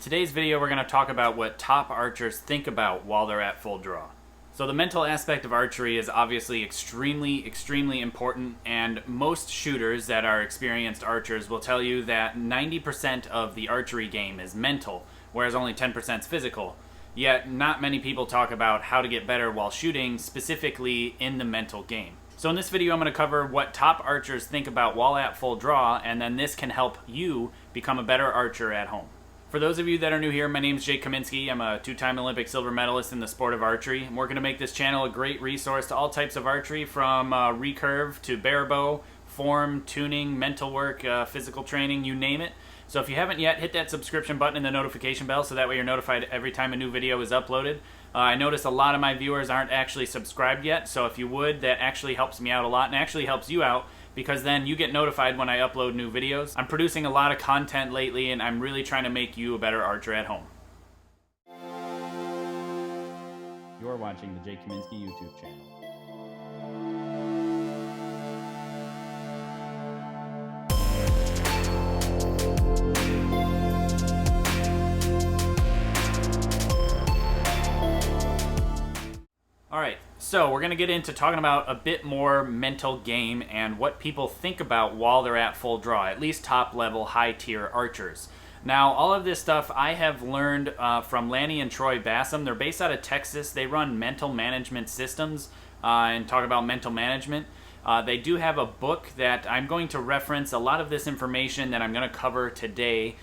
today's video, we're going to talk about what top archers think about while they're at full draw. So the mental aspect of archery is obviously extremely important, and most shooters that are experienced archers will tell you that 90% of the archery game is mental, whereas only 10% is physical. Yet not many people talk about how to get better while shooting, specifically in the mental game. So in this video, I'm going to cover what top archers think about while at full draw, and then this can help you become a better archer at home. For those of you that are new here, my name is Kaminski. I'm a two-time Olympic silver medalist in the sport of archery. I'm working to make this channel a great resource to all types of archery, from recurve to bare bow, form, tuning, mental work, physical training, you name it. So if you haven't yet, hit that subscription button and the notification bell so that way you're notified every time a new video is uploaded. I notice a lot of my viewers aren't actually subscribed yet, so if you would, that actually helps me out a lot and actually helps you out, because then you get notified when I upload new videos. I'm producing a lot of content lately, and I'm really trying to make you a better archer at home. You're watching the Kaminski YouTube channel. Alright, so we're going to get into talking about a bit more mental game and what people think about while they're at full draw, at least top level, high tier archers. Now, all of this stuff I have learned from Lani and Bassem. They're based out of Texas. They run mental management systems and talk about mental management. They do have a book that I'm going to reference. A lot of this information that I'm going to cover today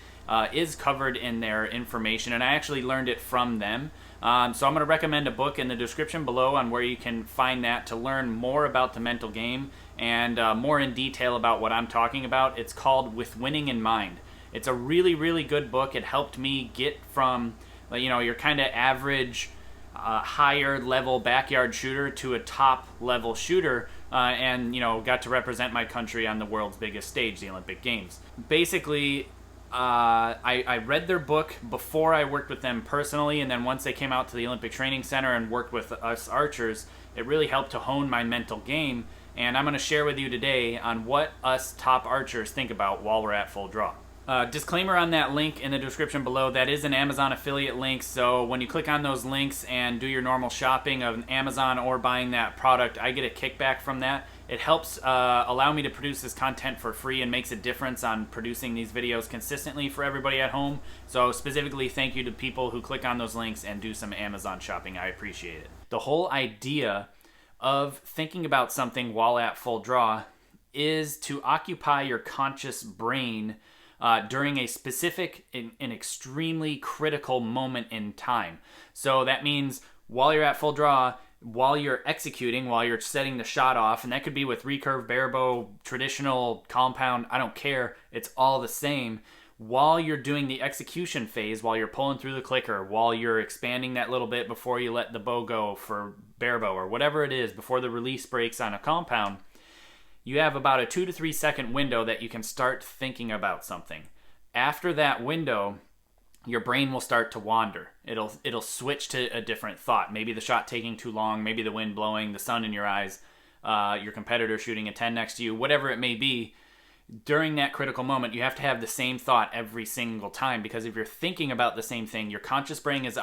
is covered in their information, and I actually learned it from them. So I'm going to recommend a book in the description below on where you can find that to learn more about the mental game and more in detail about what I'm talking about. It's called With Winning in Mind. It's a really good book. It helped me get from, your kind of average, higher level backyard shooter to a top level shooter, and got to represent my country on the world's biggest stage, the Olympic Games. Basically, I read their book before I worked with them personally, and then once they came out to the Olympic Training Center and worked with us archers, it really helped to hone my mental game, and I'm going to share with you today on what us top archers think about while we're at full draw. Disclaimer on that link in the description below, that is an Amazon affiliate link, so when you click on those links and do your normal shopping of Amazon or buying that product, I get a kickback from that. It helps allow me to produce this content for free and makes a difference on producing these videos consistently for everybody at home. So specifically, thank you to people who click on those links and do some Amazon shopping. I appreciate it. The whole idea of thinking about something while at full draw is to occupy your conscious brain during a specific and extremely critical moment in time. So that means while you're at full draw, while you're executing, while you're setting the shot off, and that could be with recurve, bare bow, traditional, compound, I don't care, it's all the same. While you're doing the execution phase, while you're pulling through the clicker, while you're expanding that little bit before you let the bow go for bare bow, or whatever it is, before the release breaks on a compound, you have about a 2 to 3 second window that you can start thinking about something. After that window, your brain will start to wander. It'll switch to a different thought. Maybe the shot taking too long, maybe the wind blowing, the sun in your eyes, your competitor shooting a 10 next to you, whatever it may be. During that critical moment, you have to have the same thought every single time, because if you're thinking about the same thing, your conscious brain is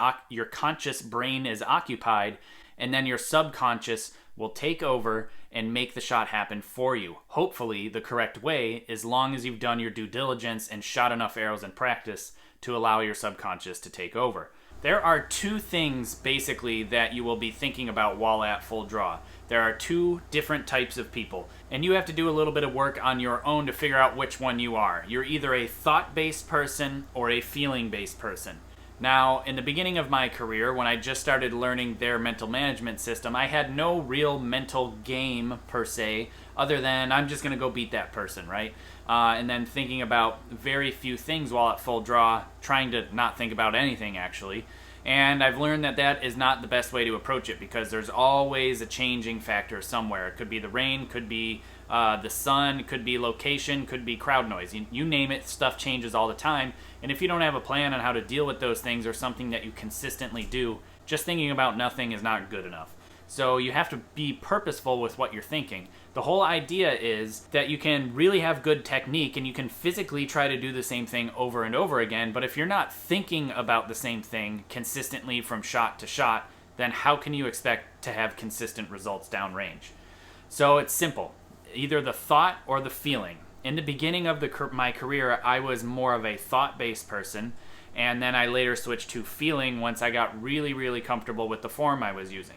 occupied, and then your subconscious will take over and make the shot happen for you. Hopefully the correct way, as long as you've done your due diligence and shot enough arrows in practice to allow your subconscious to take over. There are two things basically that you will be thinking about while at full draw. There are two different types of people, and you have to do a little bit of work on your own to figure out which one you are. You're either a thought-based person or a feeling-based person. Now, in the beginning of my career, when I just started learning their mental management system, I had no real mental game per se, other than I'm just going to go beat that person, right? And then thinking about very few things while at full draw, trying to not think about anything actually. And I've learned that that is not the best way to approach it, because there's always a changing factor somewhere. It could be the rain, could be the sun, could be location, could be crowd noise. You name it, stuff changes all the time. And if you don't have a plan on how to deal with those things, or something that you consistently do, just thinking about nothing is not good enough. So you have to be purposeful with what you're thinking. The whole idea is that you can really have good technique and you can physically try to do the same thing over and over again, but if you're not thinking about the same thing consistently from shot to shot, then how can you expect to have consistent results downrange? So it's simple. Either the thought or the feeling. In the beginning of my career, I was more of a thought-based person, and then I later switched to feeling once I got really, really comfortable with the form I was using.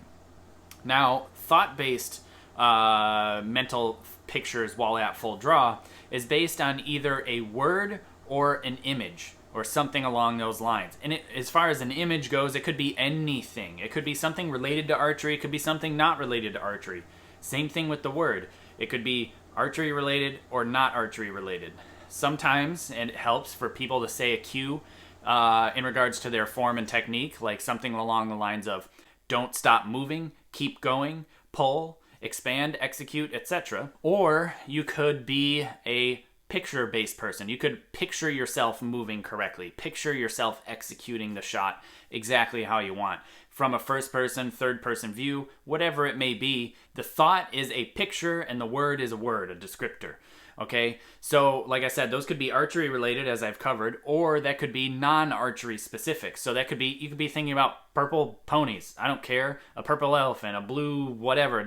Now, thought-based mental pictures while at full draw is based on either a word or an image or something along those lines. And as far as an image goes, it could be anything. It could be something related to archery. It could be something not related to archery. Same thing with the word. It could be archery related or not archery related. Sometimes, and it helps for people to say a cue in regards to their form and technique, like something along the lines of don't stop moving, keep going, pull, expand, execute, etc. Or you could be a picture-based person. You could picture yourself moving correctly, picture yourself executing the shot exactly how you want. From a first-person, third-person view, whatever it may be, the thought is a picture and the word is a word, a descriptor. Okay, so like I said, those could be archery related, as I've covered, or that could be non-archery specific. So that could be, you could be thinking about purple ponies. I don't care, a purple elephant, a blue whatever. It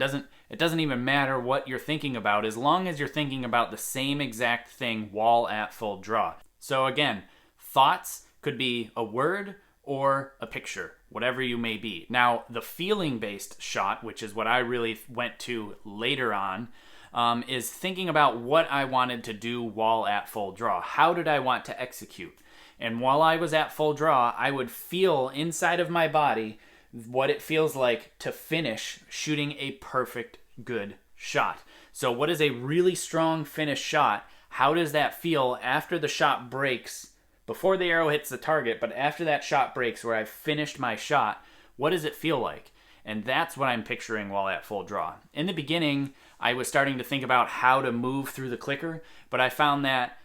doesn't even matter what you're thinking about, as long as you're thinking about the same exact thing while at full draw. So again, thoughts could be a word or a picture, whatever you may be. Now, the feeling-based shot, which is what I really went to later on, is thinking about what I wanted to do while at full draw. How did I want to execute? And while I was at full draw, I would feel inside of my body what it feels like to finish shooting a perfect good shot. So what is a really strong finish shot? How does that feel after the shot breaks, before the arrow hits the target, but after that shot breaks where I've finished my shot? What does it feel like? And that's what I'm picturing while at full draw. In the beginning, I was starting to think about how to move through the clicker, but I found that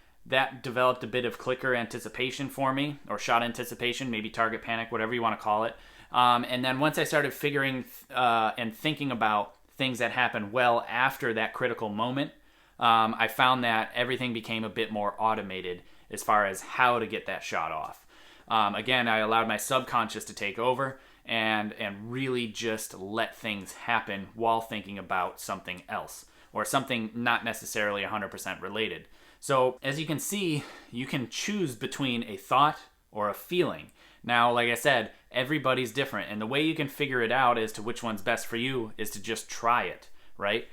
developed a bit of clicker anticipation for me, or shot anticipation, maybe target panic, whatever you want to call it. And then once I started figuring and thinking about things that happened well after that critical moment, I found that everything became a bit more automated as far as how to get that shot off. Again, I allowed my subconscious to take over and really just let things happen while thinking about something else or something not necessarily 100% related. So as you can see, you can choose between a thought or a feeling. Now, like I said, everybody's different, and the way you can figure it out as to which one's best for you is to just try it, right?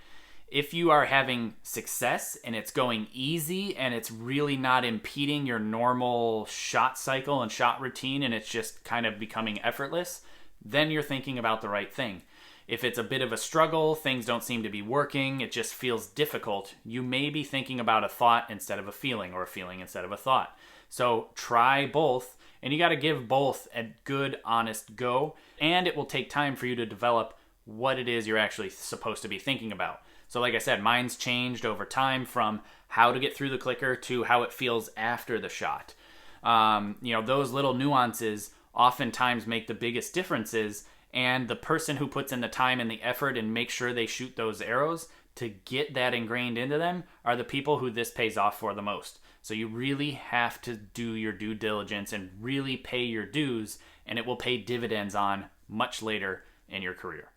If you are having success and it's going easy and it's really not impeding your normal shot cycle and shot routine and it's just kind of becoming effortless, then you're thinking about the right thing. If it's a bit of a struggle, things don't seem to be working, it just feels difficult, you may be thinking about a thought instead of a feeling, or a feeling instead of a thought. So try both, and you got to give both a good, honest go, and it will take time for you to develop what it is you're actually supposed to be thinking about. So like I said, mine's changed over time from how to get through the clicker to how it feels after the shot. Those little nuances oftentimes make the biggest differences, and the person who puts in the time and the effort and makes sure they shoot those arrows to get that ingrained into them are the people who this pays off for the most. So you really have to do your due diligence and really pay your dues, and it will pay dividends on much later in your career.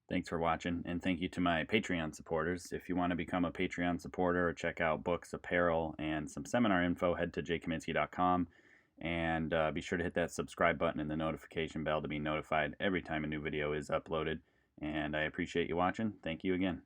Thanks for watching, and thank you to my Patreon supporters. If you want to become a Patreon supporter or check out books, apparel, and some seminar info, head to jkaminski.com. And be sure to hit that subscribe button and the notification bell to be notified every time a new video is uploaded. And I appreciate you watching. Thank you again.